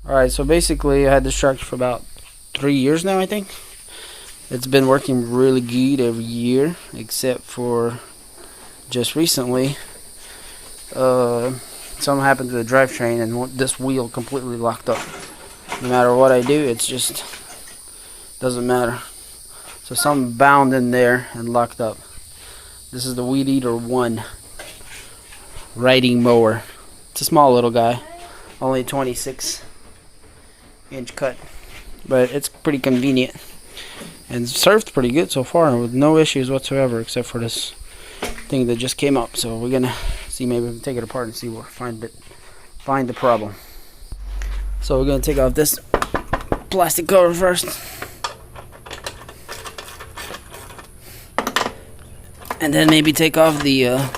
Alright, so basically I had this tractor for about 3 years now, I think. It's been working really good every year, except for just recently. Something happened to the drivetrain and this wheel completely locked up. No matter what I do, it's just doesn't matter. So something bound in there and locked up. This is the Weed Eater 1 riding mower. It's a small little guy, only 26-inch cut, but it's pretty convenient and served pretty good so far with no issues whatsoever, except for this thing that just came up. So we're gonna see, maybe we can take it apart and see what find the problem. So we're gonna take off this plastic cover first, and then maybe take off the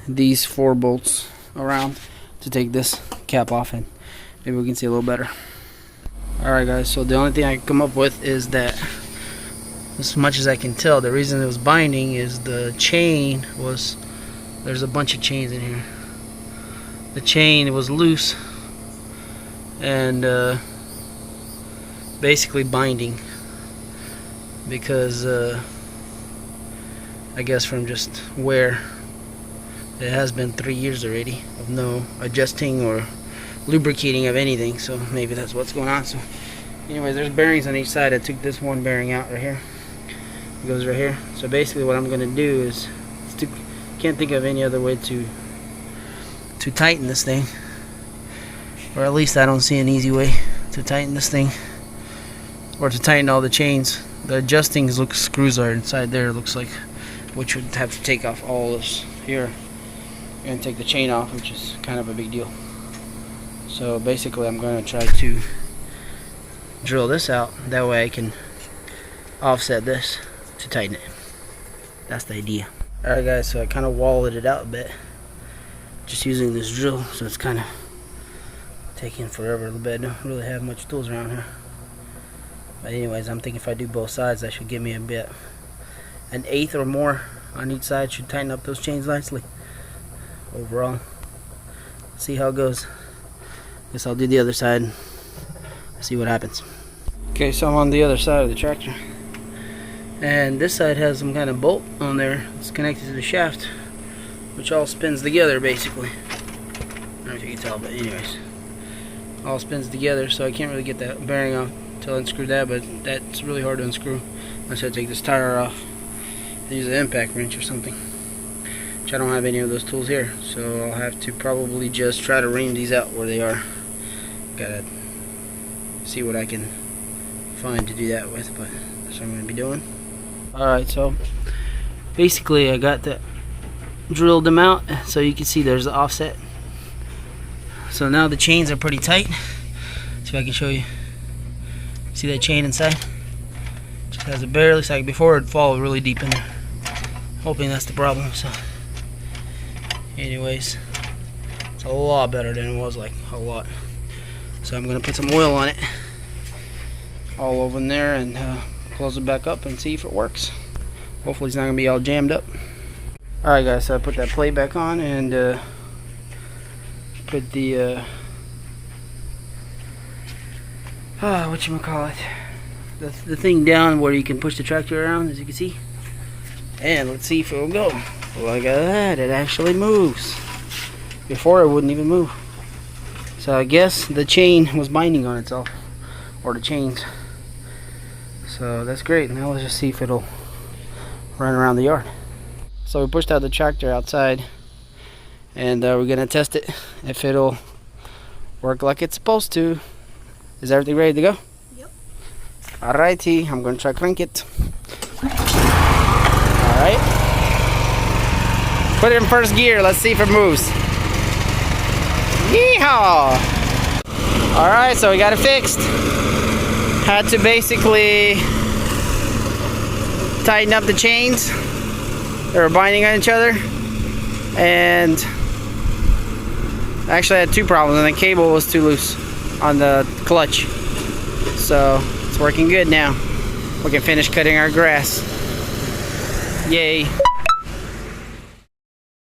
these 4 bolts around to take this cap off, and maybe we can see a little better. Alright guys, so the only thing I can come up with is that, as much as I can tell, the reason it was binding is the chain was, there's a bunch of chains in here. The chain was loose and basically binding because I guess from just wear. It has been 3 years already of no adjusting or lubricating of anything, so maybe that's what's going on. So anyways, there's bearings on each side. I took this one bearing out right here. It goes right here. So basically what I'm going to do is, can't think of any other way to tighten this thing, or at least I don't see an easy way to tighten this thing, or to tighten all the chains. The adjusting screws are inside there, it looks like, which would have to take off all this here and take the chain off, which is kind of a big deal. So basically I'm going to try to drill this out, that way I can offset this to tighten it. That's the idea. Alright guys, so I kind of walled it out a bit just using this drill, so it's kind of taking forever a little bit. I don't really have much tools around here, but anyways, I'm thinking if I do both sides, that should give me a bit, an eighth or more on each side, should tighten up those chains nicely overall. See how it goes. Guess I'll do the other side, see what happens. Okay, so I'm on the other side of the tractor, and this side has some kind of bolt on there. It's connected to the shaft, which all spins together basically. I don't know if you can tell, but anyways, all spins together, so I can't really get that bearing off until I unscrew that, but that's really hard to unscrew unless I take this tire off and use an impact wrench or something, which I don't have any of those tools here, so I'll have to probably just try to ream these out where they are. Gotta see what I can find to do that with, but that's what I'm going to be doing. Alright, so basically I got that drilled them out, so you can see there's the offset. So now the chains are pretty tight. See if I can show you. See that chain inside? Just has it barely, so like before it'd fall really deep in there. Hoping that's the problem. So anyways, it's a lot better than it was, like a lot. So I'm gonna put some oil on it all over in there and close it back up and see if it works. Hopefully it's not gonna be all jammed up. Alright guys, so I put that plate back on and put the whatchamacallit, the thing down where you can push the tractor around, as you can see. And let's see if it will go. Look at that, it actually moves. Before it wouldn't even move. So I guess the chain was binding on itself, or the chains. So that's great. Now let's just see if it'll run around the yard. So we pushed out the tractor outside, and we're gonna test it if it'll work like it's supposed to. Is everything ready to go? Yep. Alrighty, I'm gonna try crank it. Alright. Put it in first gear, let's see if it moves. Yeehaw! Alright, so we got it fixed. Had to basically tighten up the chains. They were binding on each other. And actually I had 2 problems, and the cable was too loose on the clutch. So it's working good now. We can finish cutting our grass. Yay.